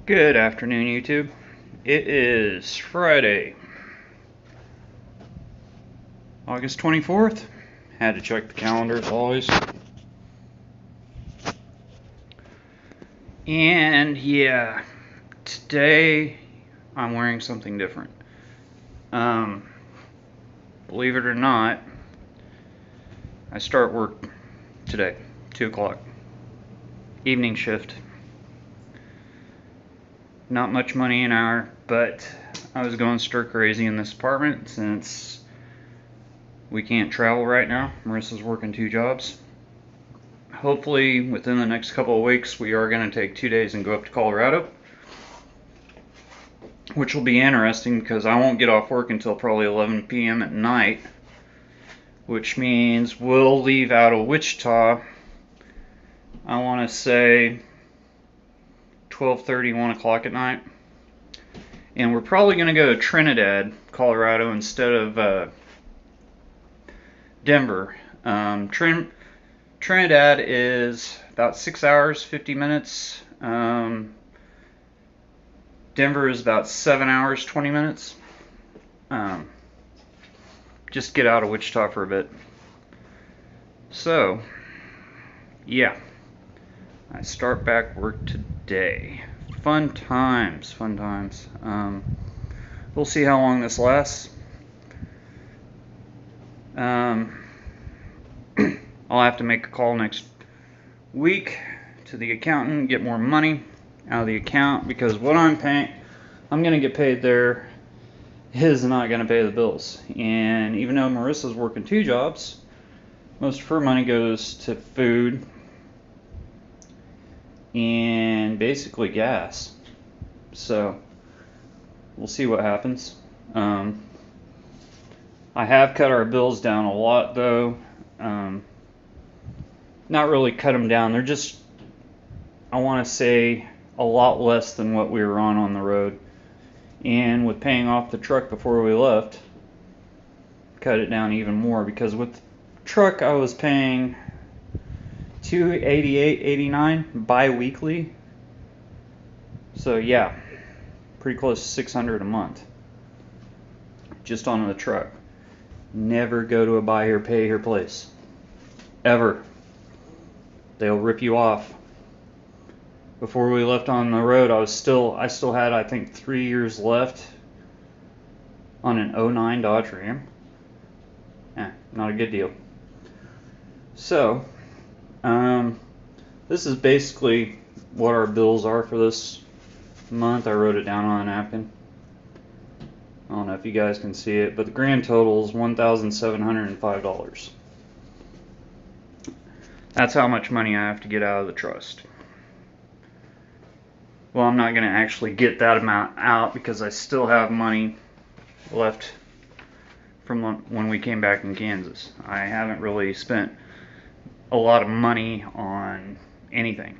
Good afternoon, YouTube. It is Friday, August 24th. Had to check the calendar as always. And yeah, today I'm wearing something different. Believe it or not, I start work today, 2 o'clock, evening shift. Not much money an hour, but I was going stir crazy in this apartment since we can't travel right now. Marissa's working 2 jobs. Hopefully within the next couple of weeks we are going to take 2 days and go up to Colorado, which will be interesting because I won't get off work until probably 11 p.m. at night, which means we'll leave out of Wichita, I want to say 12:30, 1 o'clock at night. And we're probably going to go to Trinidad, Colorado instead of Denver. Trinidad is about 6 hours, 50 minutes. Denver is about 7 hours, 20 minutes. Just get out of Wichita for a bit. So, yeah. I start back work today. Fun times, fun times. We'll see how long this lasts. I'll have to make a call next week to the accountant, get more money out of the account, because what I'm going to get paid there is not going to pay the bills. And even though Marissa's working 2 jobs, most of her money goes to food and basically gas. So we'll see what happens. I have cut our bills down a lot though. Not really cut them down. They're just, I want to say, a lot less than what we were on the road. And with paying off the truck before we left, cut it down even more, because with the truck I was paying $288.89 bi-weekly. So yeah, pretty close to $600 a month just on the truck. Never go to a buy here pay here place ever. They'll rip you off. Before we left on the road, I still had, I think, 3 years left on an 09 Dodge Ram. Not a good deal. So, this is basically what our bills are for this month. I wrote it down on a napkin. I don't know if you guys can see it, but the grand total is $1,705. That's how much money I have to get out of the trust. Well, I'm not going to actually get that amount out because I still have money left from when we came back in Kansas. I haven't really spent a lot of money on anything.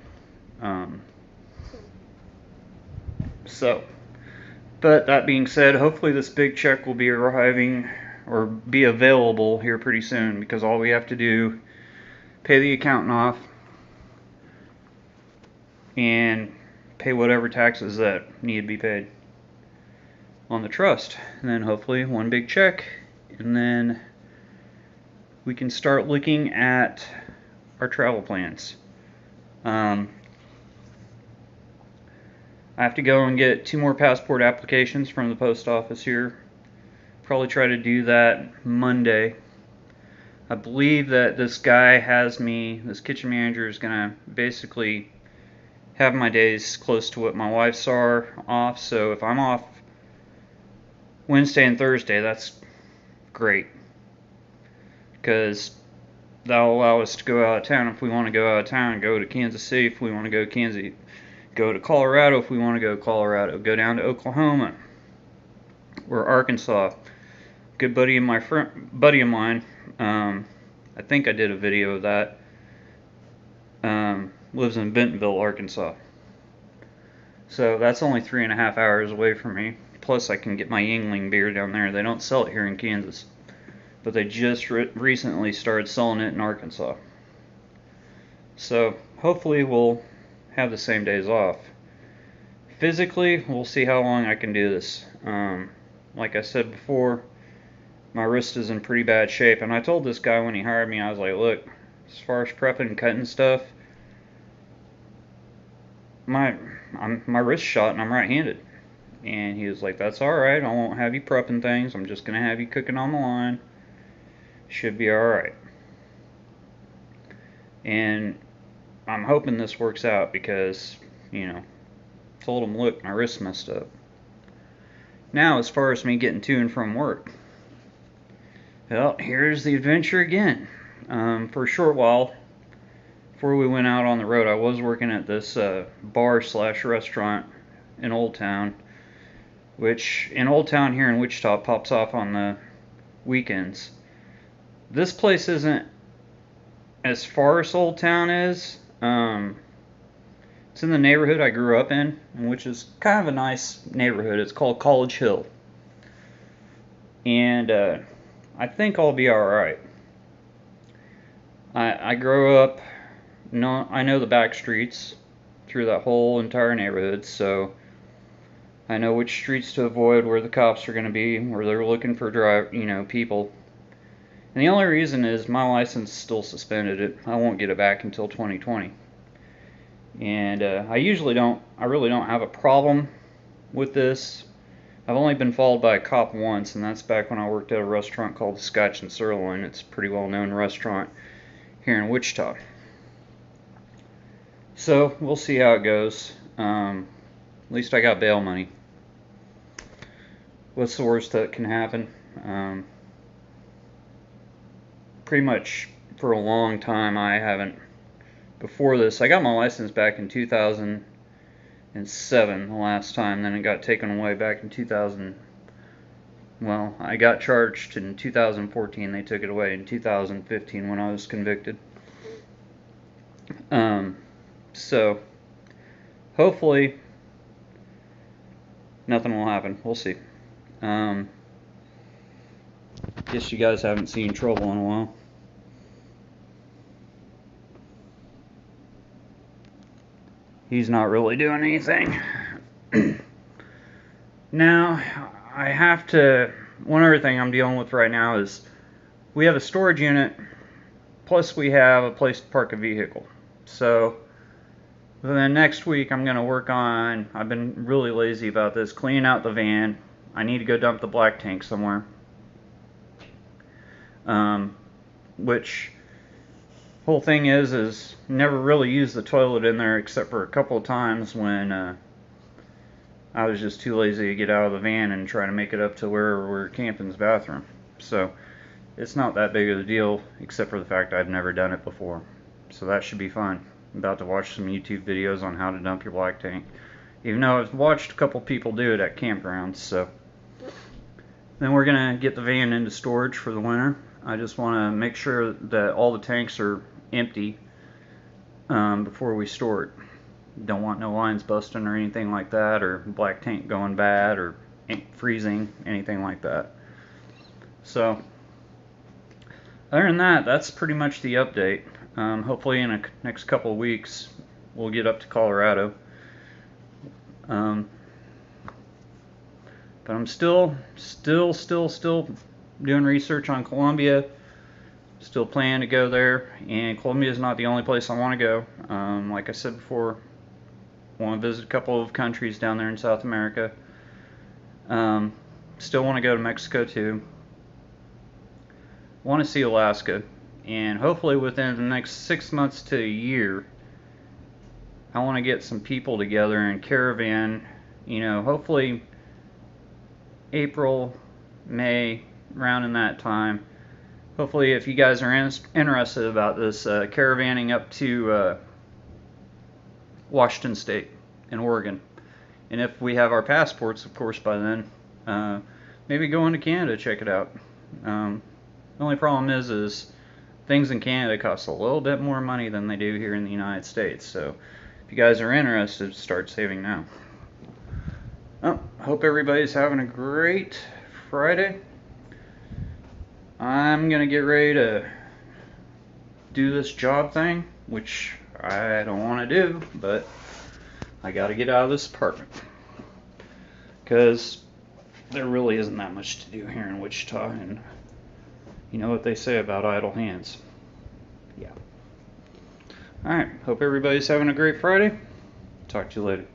But that being said, hopefully this big check will be arriving or be available here pretty soon, because all we have to do, pay the accountant off and pay whatever taxes that need to be paid on the trust, and then hopefully one big check, and then we can start looking at our travel plans. I have to go and get 2 more passport applications from the post office here. Probably try to do that Monday. I believe that this guy this kitchen manager is gonna basically have my days close to what my wife's are off. So if I'm off Wednesday and Thursday, that's great, because that'll allow us to go out of town if we want to go out of town, go to Kansas City if we want to go to Kansas, go to Colorado if we want to go to Colorado, go down to Oklahoma or Arkansas. Good buddy of mine, I think I did a video of that, lives in Bentonville, Arkansas. So that's only 3.5 hours away from me. Plus I can get my Yingling beer down there. They don't sell it here in Kansas, but they just recently started selling it in Arkansas. So hopefully we'll have the same days off. physically, we'll see how long I can do this. Like I said before, my wrist is in pretty bad shape, and I told this guy when he hired me, I was like, look, as far as prepping and cutting stuff, my wrist shot and I'm right-handed. And he was like, that's alright, I won't have you prepping things, I'm just going to have you cooking on the line. Should be alright. And I'm hoping this works out because, told him, look, my wrist messed up. Now, as far as me getting to and from work, well, here's the adventure again. For a short while, before we went out on the road, I was working at this bar/restaurant in Old Town, which in Old Town here in Wichita pops off on the weekends. This place isn't as far as Old Town is. It's in the neighborhood I grew up in, which is kind of a nice neighborhood. It's called College Hill. And I think I'll be alright. I grew up, I know the back streets through that whole entire neighborhood, so I know which streets to avoid, where the cops are going to be, where they're looking for people. And the only reason is my license is still suspended. I won't get it back until 2020. And I really don't have a problem with this. I've only been followed by a cop once, and that's back when I worked at a restaurant called the Scotch and Sirloin. It's a pretty well-known restaurant here in Wichita. So we'll see how it goes. At least I got bail money. What's the worst that can happen? Pretty much for a long time I haven't. Before this, I got my license back in 2007 the last time. Then it got taken away back in 2000. Well, I got charged in 2014. They took it away in 2015 when I was convicted. So hopefully nothing will happen. We'll see. Guess you guys haven't seen Trouble in a while. He's not really doing anything. Now, one other thing I'm dealing with right now is we have a storage unit, plus we have a place to park a vehicle. So, within the next week, I'm going to work on, I've been really lazy about this, cleaning out the van. I need to go dump the black tank somewhere. Which, whole thing is never really used the toilet in there except for a couple of times when I was just too lazy to get out of the van and try to make it up to where we're camping's bathroom. So it's not that big of a deal, except for the fact I've never done it before. So that should be fun. I'm about to watch some YouTube videos on how to dump your black tank, even though I've watched a couple people do it at campgrounds. So then we're gonna get the van into storage for the winter. I just want to make sure that all the tanks are empty before we store it. Don't want no lines busting or anything like that, or black tank going bad or freezing, anything like that. So other than that, that's pretty much the update. Hopefully in the next couple of weeks we'll get up to Colorado. But I'm still doing research on Colombia. Still planning to go there, and Colombia is not the only place I want to go. Like I said before, I want to visit a couple of countries down there in South America. Still want to go to Mexico too. Want to see Alaska, and hopefully within the next 6 months to a year, I want to get some people together and caravan. Hopefully April, May, around in that time. Hopefully, if you guys are interested about this, caravanning up to Washington State and Oregon. And if we have our passports, of course, by then, maybe go into Canada, check it out. The only problem is things in Canada cost a little bit more money than they do here in the United States. So if you guys are interested, start saving now. Well, hope everybody's having a great Friday. I'm going to get ready to do this job thing, which I don't want to do, but I got to get out of this apartment. because there really isn't that much to do here in Wichita, and you know what they say about idle hands. Yeah. Alright, hope everybody's having a great Friday. Talk to you later.